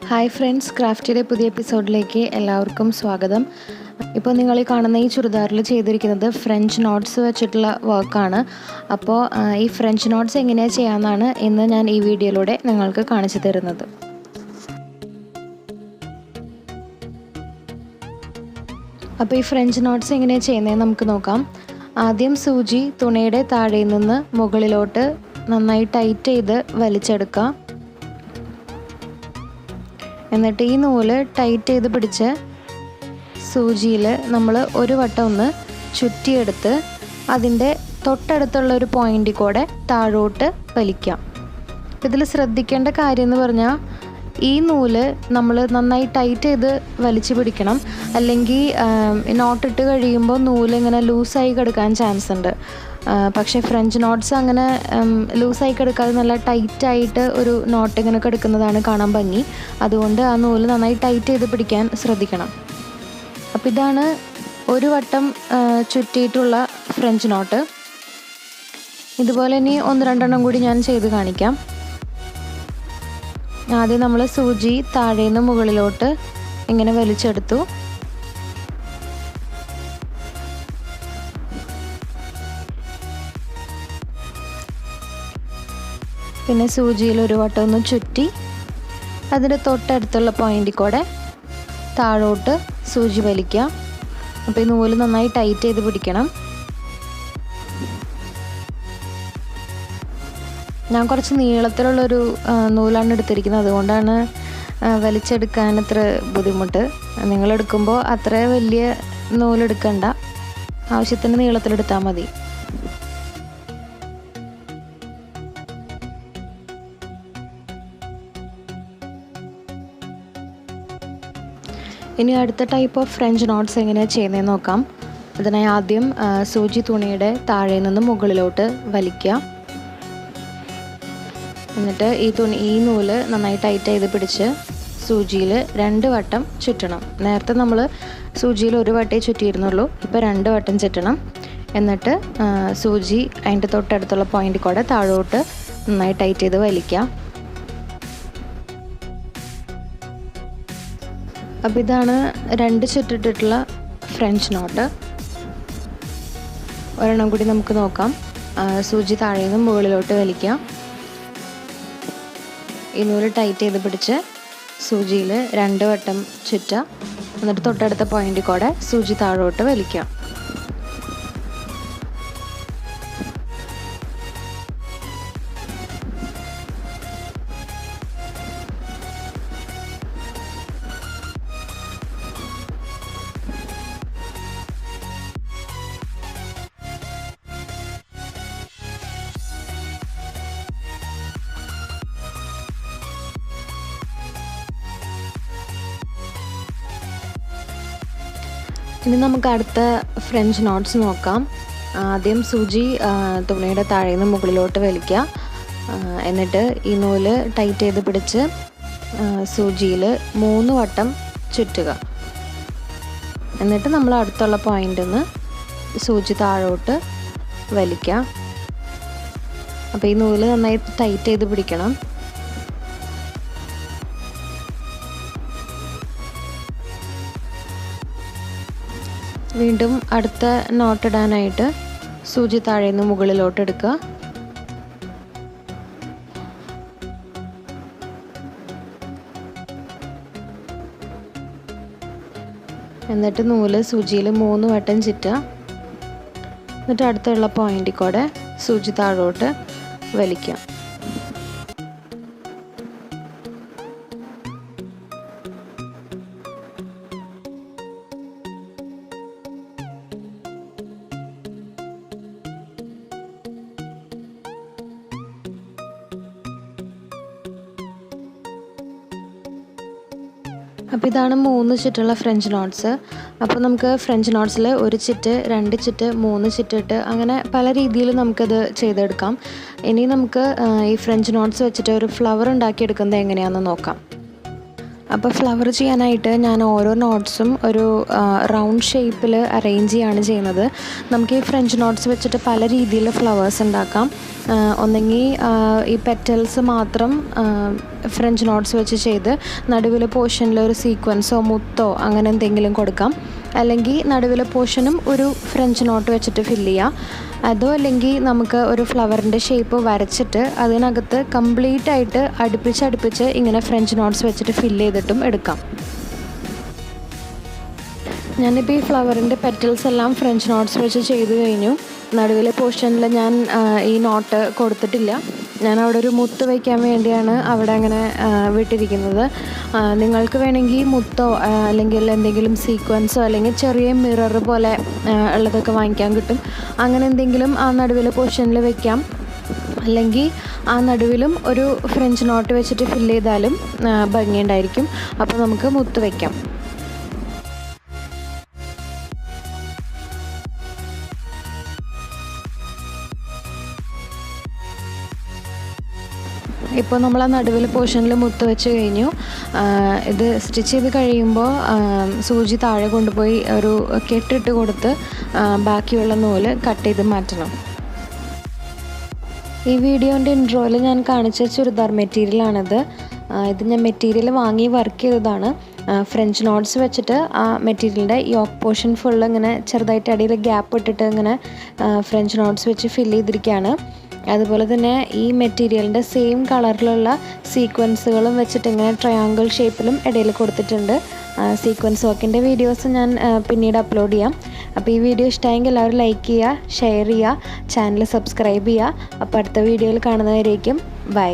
Hi friends, ക്രാഫ്റ്റിയുടെ പുതിയ എപ്പിസോഡിലേക്ക് എല്ലാവർക്കും സ്വാഗതം. ഇപ്പോൾ നിങ്ങൾ ഈ കാണുന്ന ഈ ചുരിദാറിൽ ചെയ്തിരിക്കുന്നത് ഫ്രഞ്ച് നോട്ട്സ് വെച്ചിട്ടുള്ള വർക്കാണ്. അപ്പോൾ ഈ ഫ്രഞ്ച് നോട്ട്സ് എങ്ങനെയാണ് ചെയ്യാമെന്നാണ് ഇന്ന് ഞാൻ ഈ വീഡിയോയിലൂടെ നിങ്ങൾക്ക് കാണിച്ചു തരുന്നത്. അപ്പോൾ ഈ ഫ്രഞ്ച് നോട്ട്സ് എങ്ങനെയാണ് ചെയ്യുന്നതെന്ന് നമുക്ക് നോക്കാം. ആദ്യം സൂചി തുണിയുടെ താഴെ നിന്ന് മുകളിലോട്ട് നന്നായി ടൈറ്റ് ചെയ്ത് വലിച്ചെടുക്കുക. എന്നിട്ട് ഈ നൂല് ടൈറ്റ് ചെയ്ത് പിടിച്ച് സൂചിയിൽ നമ്മൾ ഒരു വട്ടം ഒന്ന് ചുറ്റിയെടുത്ത് അതിൻ്റെ തൊട്ടടുത്തുള്ള ഒരു പോയിന്റിൽ കൂടെ താഴോട്ട് വലിക്കാം. ഇതിൽ ശ്രദ്ധിക്കേണ്ട കാര്യം എന്ന് പറഞ്ഞാൽ ഈ നൂല് നമ്മൾ നന്നായി ടൈറ്റ് ചെയ്ത് വലിച്ചു പിടിക്കണം. അല്ലെങ്കിൽ നോട്ടിട്ട് കഴിയുമ്പോൾ നൂല് ഇങ്ങനെ ലൂസായി കിടക്കാൻ ചാൻസ് ഉണ്ട്. പക്ഷേ ഫ്രഞ്ച് നോട്ട്സ് അങ്ങനെ ലൂസായി കിടക്കാതെ നല്ല ടൈറ്റായിട്ട് ഒരു നോട്ട് ഇങ്ങനെ കിടക്കുന്നതാണ് കാണാൻ ഭംഗി. അതുകൊണ്ട് ആ നൂല് നന്നായി ടൈറ്റ് ചെയ്ത് പിടിക്കാൻ ശ്രദ്ധിക്കണം. അപ്പോൾ ഇതാണ് ഒരു വട്ടം ചുറ്റിയിട്ടുള്ള ഫ്രഞ്ച് നോട്ട്. ഇതുപോലെ ഇനി ഒന്ന് രണ്ടെണ്ണം കൂടി ഞാൻ ചെയ്ത് കാണിക്കാം. ആദ്യം നമ്മൾ സൂചി താഴേന്ന് മുകളിലോട്ട് ഇങ്ങനെ വലിച്ചെടുത്തു. പിന്നെ സൂചിയിൽ ഒരു വട്ടം ഒന്ന് ചുറ്റി അതിൻ്റെ തൊട്ടടുത്തുള്ള പോയിന്റിൽ കൂടെ താഴോട്ട് സൂചി വലിക്കുക. അപ്പോൾ ഈ നൂല് നന്നായി ടൈറ്റ് ചെയ്ത് പിടിക്കണം. ഞാൻ കുറച്ച് നീളത്തിലുള്ളൊരു നൂലാണ് എടുത്തിരിക്കുന്നത്, അതുകൊണ്ടാണ് വലിച്ചെടുക്കാൻ അത്ര ബുദ്ധിമുട്ട്. നിങ്ങളെടുക്കുമ്പോൾ അത്ര വലിയ നൂലെടുക്കണ്ട, ആവശ്യത്തിന് നീളത്തിലെടുത്താൽ മതി. ഇനി അടുത്ത ടൈപ്പ് ഓഫ് ഫ്രഞ്ച് നോട്ട്സ് എങ്ങനെയാണ് ചെയ്യുന്നതെന്ന് നോക്കാം. അതിനായി ആദ്യം സൂചി തുണിയുടെ താഴെ നിന്ന് മുകളിലോട്ട് വലിക്കുക. എന്നിട്ട് ഈ നൂല് നന്നായി ടൈറ്റ് ചെയ്ത് പിടിച്ച് സൂചിയിൽ 2 വട്ടം ചുറ്റണം. നേരത്തെ നമ്മൾ സൂചിയിൽ ഒരു വട്ടേ ചുറ്റിയിരുന്നുള്ളൂ, ഇപ്പോൾ 2 വട്ടം ചുറ്റണം. എന്നിട്ട് സൂചി അതിൻ്റെ തൊട്ടടുത്തുള്ള പോയിന്റിൽ കൂടെ താഴോട്ട് നന്നായി ടൈറ്റ് ചെയ്ത് വലിക്കുക. അപ്പോൾ ഇതാണ് 2 ചുറ്റിട്ടിട്ടുള്ള ഫ്രഞ്ച് നോട്ട്. ഒരെണ്ണം കൂടി നമുക്ക് നോക്കാം. സൂചി താഴെ നിന്ന് മുകളിലോട്ട് വലിക്കുക. ഈ നൂല് ടൈറ്റ് ചെയ്ത് പിടിച്ച് സൂചിയിൽ 2 വട്ടം ചുറ്റുക. എന്നിട്ട് തൊട്ടടുത്ത പോയിന്റിൽ കൂടെ സൂചി താഴോട്ട് വലിക്കുക. ഇനി നമുക്ക് അടുത്ത ഫ്രഞ്ച് നോട്ട്സ് നോക്കാം. ആദ്യം സൂചി തുണിയുടെ താഴെ നിന്ന് മുകളിലോട്ട് വലിക്കുക. എന്നിട്ട് ഈ നൂല് ടൈറ്റ് ചെയ്ത് പിടിച്ച് സൂചിയിൽ 3 വട്ടം ചുറ്റുക. എന്നിട്ട് നമ്മൾ അടുത്തുള്ള പോയിന്റിൽ നിന്ന് സൂചി താഴോട്ട് വലിക്കുക. അപ്പോൾ ഈ നൂല് നന്നായി ടൈറ്റ് ചെയ്ത് പിടിക്കണം. വീണ്ടും അടുത്ത നോട്ട് ഇടാനായിട്ട് സൂചി താഴെ നിന്ന് മുകളിലോട്ട് എടുക്കുക. എന്നിട്ട് നൂല് സൂചിയിൽ 3 വട്ടം ചുറ്റുക. എന്നിട്ട് അടുത്തുള്ള പോയിന്റിൽ കൂടെ സൂചി താഴോട്ട് വലിക്കുക. അപ്പോൾ ഇതാണ് 3 ചുറ്റുള്ള ഫ്രഞ്ച് നോട്ട്സ്. അപ്പോൾ നമുക്ക് ഫ്രഞ്ച് നോട്ട്സിൽ 1 ചുറ്റ്, 2 ചുറ്റ്, 3 ചുറ്റിട്ട് അങ്ങനെ പല രീതിയിൽ നമുക്കത് ചെയ്തെടുക്കാം. ഇനി നമുക്ക് ഈ ഫ്രഞ്ച് നോട്ട്സ് വെച്ചിട്ട് ഒരു ഫ്ലവർ ഉണ്ടാക്കിയെടുക്കുന്നത് എങ്ങനെയാണെന്ന് നോക്കാം. അപ്പോൾ ഫ്ലവർ ചെയ്യാനായിട്ട് ഞാൻ ഓരോ നോട്ട്സും ഒരു റൗണ്ട് ഷേപ്പിൽ അറേഞ്ച് ചെയ്യാണ് ചെയ്യുന്നത്. നമുക്ക് ഈ ഫ്രഞ്ച് നോട്ട്സ് വെച്ചിട്ട് പല രീതിയിൽ ഫ്ലവേഴ്സ് ഉണ്ടാക്കാം. ഒന്നെങ്കിൽ ഈ പെറ്റൽസ് മാത്രം ഫ്രഞ്ച് നോട്ട്സ് വെച്ച് ചെയ്ത് നടുവിലെ പോർഷനിൽ ഒരു സീക്വൻസോ മുത്തോ അങ്ങനെ എന്തെങ്കിലും കൊടുക്കാം. അല്ലെങ്കിൽ നടുവിലെ പോർഷനും ഒരു ഫ്രഞ്ച് നോട്ട് വെച്ചിട്ട് ഫില്ല് ചെയ്യാം. അതോ അല്ലെങ്കിൽ നമുക്ക് ഒരു ഫ്ലവറിൻ്റെ ഷേപ്പ് വരച്ചിട്ട് അതിനകത്ത് കംപ്ലീറ്റ് ആയിട്ട് അടുപ്പിച്ച് ഇങ്ങനെ ഫ്രഞ്ച് നോട്ട്സ് വെച്ചിട്ട് ഫില്ല് ചെയ്തിട്ടും എടുക്കാം. ഞാനിപ്പോൾ ഈ ഫ്ലവറിൻ്റെ പെറ്റൽസ് എല്ലാം ഫ്രഞ്ച് നോട്ട്സ് വെച്ച് ചെയ്ത് കഴിഞ്ഞു. നടുവിലെ പോർഷനിൽ ഞാൻ ഈ നോട്ട് കൊടുത്തിട്ടില്ല. ഞാൻ അവിടെ ഒരു മുത്ത് വയ്ക്കാൻ വേണ്ടിയാണ് അവിടെ അങ്ങനെ വിട്ടിരിക്കുന്നത്. നിങ്ങൾക്ക് വേണമെങ്കിൽ മുത്തോ അല്ലെങ്കിൽ എന്തെങ്കിലും സീക്വൻസോ അല്ലെങ്കിൽ ചെറിയ മിറർ പോലെ ഉള്ളതൊക്കെ വാങ്ങിക്കാൻ കിട്ടും. അങ്ങനെ എന്തെങ്കിലും ആ നടുവിലെ പോർഷനിൽ വയ്ക്കാം. അല്ലെങ്കിൽ ആ നടുവിലും ഒരു ഫ്രഞ്ച് നോട്ട് വെച്ചിട്ട് ഫില്ല് ചെയ്താലും ഭംഗിയുണ്ടായിരിക്കും. അപ്പോൾ നമുക്ക് മുത്ത് വയ്ക്കാം. ഇപ്പോൾ നമ്മൾ ആ നടുവിൽ പോർഷനിൽ മുത്ത് വെച്ച് കഴിഞ്ഞു. ഇത് സ്റ്റിച്ച് ചെയ്ത് കഴിയുമ്പോൾ സൂചി താഴെ കൊണ്ടുപോയി ഒരു കെട്ടിട്ട് കൊടുത്ത് ബാക്കിയുള്ള നൂല് കട്ട് ചെയ്ത് മാറ്റണം. ഈ വീഡിയോൻ്റെ ഇൻട്രോയിൽ ഞാൻ കാണിച്ച ചുരിദാർ മെറ്റീരിയലാണിത്. ഇത് ഞാൻ മെറ്റീരിയൽ വാങ്ങി വർക്ക് ചെയ്തതാണ്. ഫ്രഞ്ച് നോട്ട്സ് വെച്ചിട്ട് ആ മെറ്റീരിയലിൻ്റെ യോക്ക് പോർഷൻ ഫുള്ള് ഇങ്ങനെ ചെറുതായിട്ട് അടിയിൽ ഗ്യാപ്പ് ഇട്ടിട്ട് ഇങ്ങനെ ഫ്രഞ്ച് നോട്ട്സ് വെച്ച് ഫില്ല് ചെയ്തിരിക്കുകയാണ്. അതുപോലെ തന്നെ ഈ മെറ്റീരിയലിൻ്റെ സെയിം കളറിലുള്ള സീക്വൻസുകളും വെച്ചിട്ട് ഇങ്ങനെ ട്രയാങ്കിൾ ഷേപ്പിലും ഇടയിൽ കൊടുത്തിട്ടുണ്ട്. സീക്വൻസ് വർക്കിൻ്റെ വീഡിയോസ് ഞാൻ പിന്നീട് അപ്ലോഡ് ചെയ്യാം. അപ്പോൾ ഈ വീഡിയോ ഇഷ്ടമായെങ്കിൽ എല്ലാവരും ലൈക്ക് ചെയ്യുക, ഷെയർ ചെയ്യുക, ചാനൽ സബ്സ്ക്രൈബ് ചെയ്യുക. അപ്പോൾ അടുത്ത വീഡിയോയിൽ കാണുന്നവരേക്കും ബൈ.